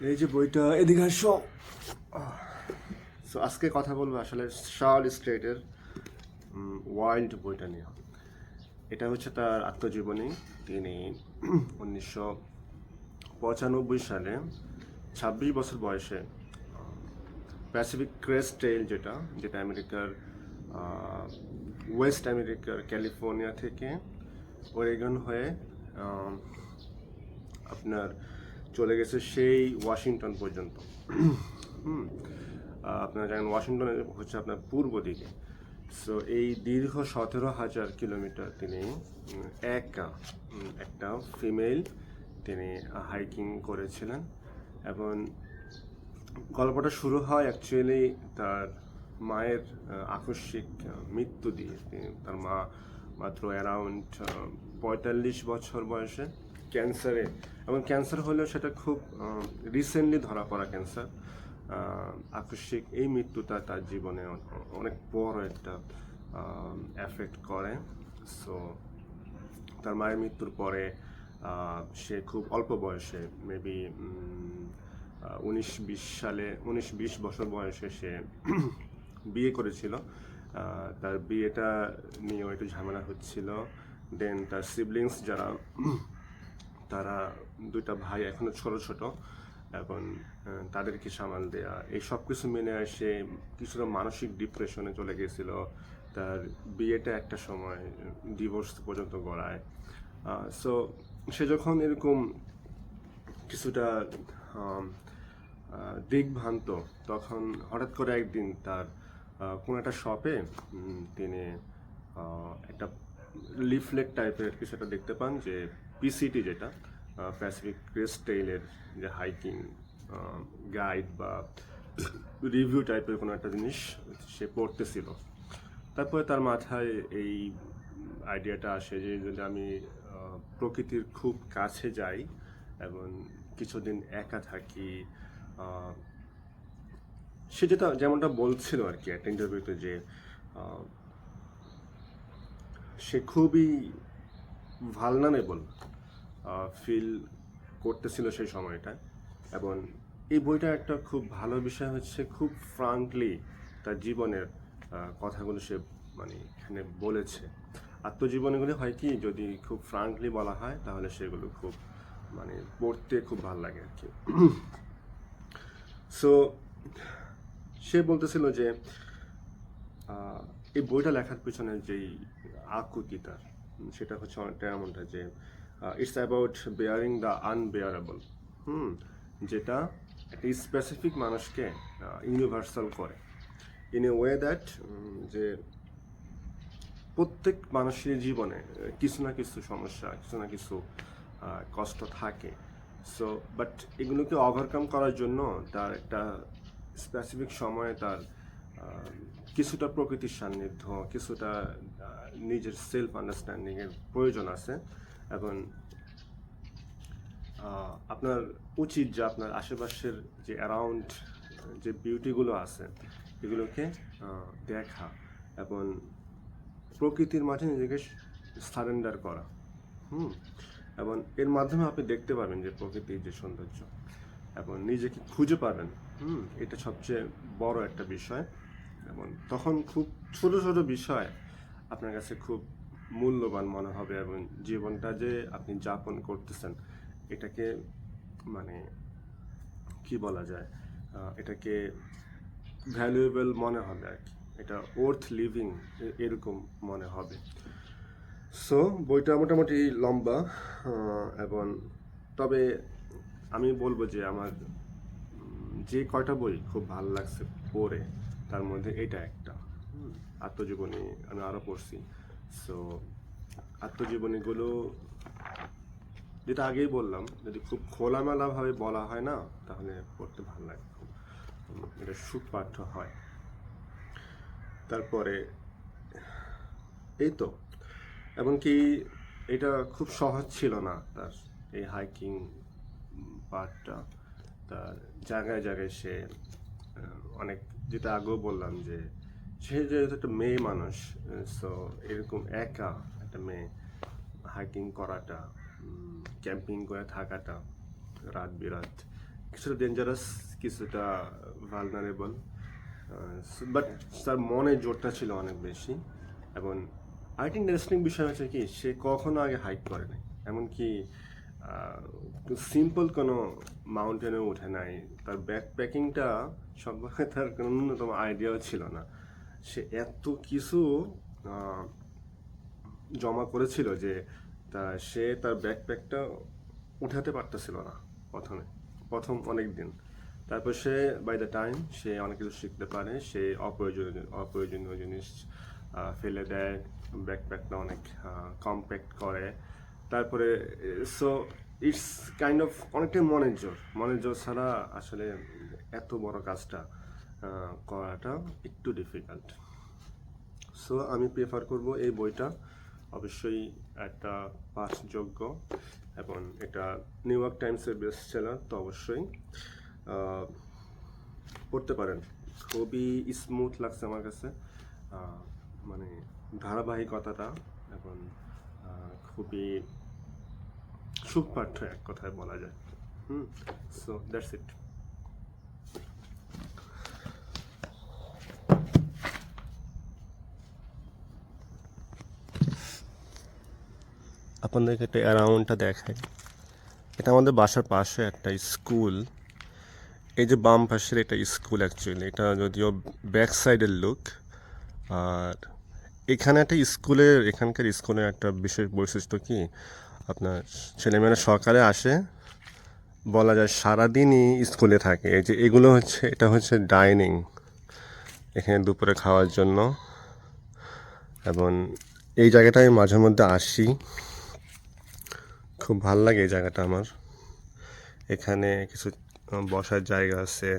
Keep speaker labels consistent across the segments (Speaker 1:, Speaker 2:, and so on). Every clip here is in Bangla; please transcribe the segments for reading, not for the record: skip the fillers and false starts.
Speaker 1: এই যে বইটা এদিকে আসো। সো আজকে কথা বলবো আসলে শার্ল স্ট্রেটের ওয়াইল্ড বইটা নিয়ে। এটা হচ্ছে তার আত্মজীবনী। তিনি 1995 সালে 26 বছর বয়সে প্যাসিফিক ক্রেস্ট ট্রেইল যেটা যেটা আমেরিকার ওয়েস্ট আমেরিকার ক্যালিফোর্নিয়া থেকে ওরেগন হয়ে আহ, আপনার চলে গেছে সেই ওয়াশিংটন পর্যন্ত। হুম আপনারা জানেন ওয়াশিংটন হচ্ছে আপনার পূর্ব দিকে। সো এই দীর্ঘ 17,000 কিলোমিটার তিনি একা একটা ফিমেল তিনি হাইকিং করেছিলেন। এবং গল্পটা শুরু হয় অ্যাকচুয়ালি তার মায়ের আকস্মিক মৃত্যু দিয়ে। তার মা মাত্র অ্যারাউন্ড 45 বছর বয়সে ক্যান্সারে, এবং ক্যান্সার হলেও সেটা খুব রিসেন্টলি ধরা পড়া ক্যান্সার। আকস্মিক এই মৃত্যুটা তার জীবনে অনেক বড় একটা এফেক্ট করে। সো তার মায়ের মৃত্যুর পরে সে খুব অল্প বয়সে মেবি 19-20 বছর বয়সে সে বিয়ে করেছিল। তার বিয়েটা নিয়েও একটু ঝামেলা হচ্ছিল। দেন তার সিবলিংস যারা, তারা দুইটা ভাই এখনো ছোট ছোট, এবং তাদেরকে সামাল দেয়া, এই সব কিছু মেনে সে কিছুটা মানসিক ডিপ্রেশনে চলে গেছিল। তার বিয়েটা একটা সময় ডিভোর্স পর্যন্ত গড়ায়। সো সে যখন এরকম কিছুটা দিগ্ভ্রান্ত, তখন হঠাৎ করে একদিন তার কোনো একটা শপে তিনি একটা লিফলেট টাইপের কিছু একটা দেখতে পান, যে পিসিটি যেটা প্যাসিফিক ক্রেস্ট ট্রেইলের যে হাইকিং গাইড বা রিভিউ টাইপের কোনো একটা জিনিস সে পড়তেছিল। তারপরে তার মাথায় এই আইডিয়াটা আসে যে যদি আমি প্রকৃতির খুব কাছে যাই এবং কিছুদিন একা থাকি। আহ, সে যেটা যেমনটা বলছিল আর কি একটা ইন্টারভিউতে, যে আহ, সে খুবই ভালনারেবল ফিল করতেছিল সেই সময়টা। এবং এই বইটা একটা খুব ভালো বিষয় হচ্ছে খুব ফ্রাঙ্কলি তার জীবনের কথাগুলো সে মানে এখানে বলেছে। আত্মজীবনীগুলি হয় কি, যদি খুব ফ্রাঙ্কলি বলা হয় তাহলে সেগুলো খুব মানে পড়তে খুব ভালো লাগে আর কি। সো সে বলতেছিল যে এই বইটা লেখার পিছনে যেই আকুতি তার, সেটা হচ্ছে অনেকটা এমনটা যে it's about bearing the unbearable. যেটা একটা স্পেসিফিক মানুষকে ইউনিভার্সাল করে ইন এ ওয়ে দ্যাট, যে প্রত্যেক মানুষের জীবনে কিছু না কিছু সমস্যা, কিছু না কিছু কষ্ট থাকে। সো বাট এগুলোকে ওভারকাম করার জন্য তার একটা স্পেসিফিক সময়ে তার কিছুটা প্রকৃতির সান্নিধ্য, কিছুটা নিজের সেলফ আন্ডারস্ট্যান্ডিংয়ের প্রয়োজন আছে। এবং আপনার উচিত যে আপনার আশেপাশের যে অ্যারাউন্ড যে বিউটিগুলো আছে এগুলোকে দেখা এবং প্রকৃতির মাঝে নিজেকে সারেন্ডার করা। হুম এবং এর মাধ্যমে আপনি দেখতে পাবেন যে প্রকৃতির যে সৌন্দর্য, এবং নিজেকে খুঁজে পাবেন। এটা সবচেয়ে বড় একটা বিষয়। এবং তখন খুব ছোট ছোট বিষয় আপনার কাছে খুব মূল্যবান মনে হবে, এবং জীবনটা যে আপনি যাপন করতেছেন এটাকে মানে কি বলা যায়, এটাকে ভ্যালুয়েবল মনে হবে আর কি। এটা ওর্থ লিভিং এরকম মনে হবে। সো বইটা মোটামুটি লম্বা, এবং তবে আমি বলবো যে আমার যে কয়টা বই খুব ভালো লাগছে পড়ে, তার মধ্যে এটা একটা। আত্মজীবনী আমি আরও পড়ছি। সো আত্মজীবনীগুলো, যেটা আগেই বললাম, যদি খুব খোলামেলাভাবে বলা হয় না তাহলে পড়তে ভালো লাগে খুব। এটা সুপাঠ্য হয়। তারপরে এই তো, এমনকি এটা খুব সহজ ছিল না তার এই হাইকিং পার্টটা। তার জায়গায় জায়গায় সে অনেক, যেটা আগেও বললাম যে সে যেহেতু একটা মেয়ে মানুষ, সো এরকম একা একটা মেয়ে হাইকিং করাটা, ক্যাম্পিং করে থাকাটা রাত বিরাত, কিছুটা ডেঞ্জারাস, কিছুটা ভালনারেবল, বাট তার মনে জোরটা ছিল অনেক বেশি। এবং আরেকটি ইন্টারেস্টিং বিষয় হচ্ছে কি, সে কখনো আগে হাইক করে নাই, এমনকি সিম্পল কোনো মাউন্টেনেও উঠে নাই। তার ব্যাকপ্যাকিংটা সম্পর্কে তার কোনো ন্যূনতম আইডিয়াও ছিল না। সে এত কিছু আহ, জমা করেছিল যে সে তার ব্যাকপ্যাকটা উঠাতে পারতেছিল না প্রথম অনেক দিন। তারপর সে বাই দ্য টাইম সে অনেক কিছু শিখতে পারে, সে অপ্রয়োজনীয় জিনিস ফেলে দেয়, ব্যাকপ্যাকটা অনেক কম্প্যাক্ট করে। তারপরে সো ইটস কাইন্ড অফ অনেকটাই মনের জোর ছাড়া আসলে এত বড় কাজটা করাটা একটু ডিফিকাল্ট। সো আমি প্রেফার করব এই বইটা, অবশ্যই একটা পাঠযোগ্য, এবং এটা নিউ ইয়র্ক টাইমসের বেস্ট সেলার, তো অবশ্যই পড়তে পারেন। খুবই স্মুথ লাগছে আমার কাছে, মানে ধারাবাহিকতাটা, এবং খুবই সুপাঠ্য এক কথায় বলা যায়। So that's it. আপনাদেরকে একটা অ্যারাউন্ডটা দেখাই। এটা আমাদের বাসার পাশে একটা স্কুল। এই যে বাম পাশের এটা স্কুল অ্যাকচুয়ালি, এটা যদিও ব্যাক সাইডের লুক। আর এখানে একটা এখানকার স্কুলের একটা বিশেষ বৈশিষ্ট্য কি, আপনার ছেলেমেয়েরা সকালে আসে, বলা যায় সারাদিনই স্কুলে থাকে। এই যে এটা হচ্ছে ডাইনিং, এখানে দুপুরে খাওয়ার জন্য। এবং এই জায়গাটায় আমি মাঝে মধ্যে আসি, খুব ভাল লাগে এই জায়গাটা আমার। এখানে কিছু বসার জায়গা আছে,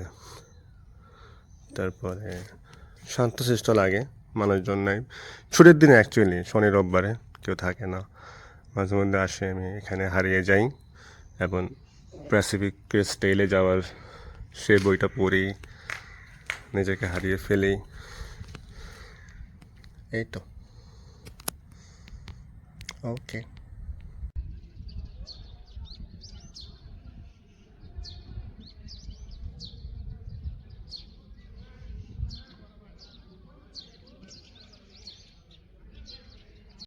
Speaker 1: তারপরে শান্তশিষ্ট লাগে, মানুষজন নাই। ছুটির দিনে অ্যাকচুয়ালি শনি রোববারে কেউ থাকে না, মাঝে মধ্যে আসে, আমি এখানে হারিয়ে যাই এবং প্যাসিফিক ক্রেস্ট টেইলে যাওয়ার সে বইটা পড়ি, নিজেকে হারিয়ে ফেলি। এই তো, ওকে।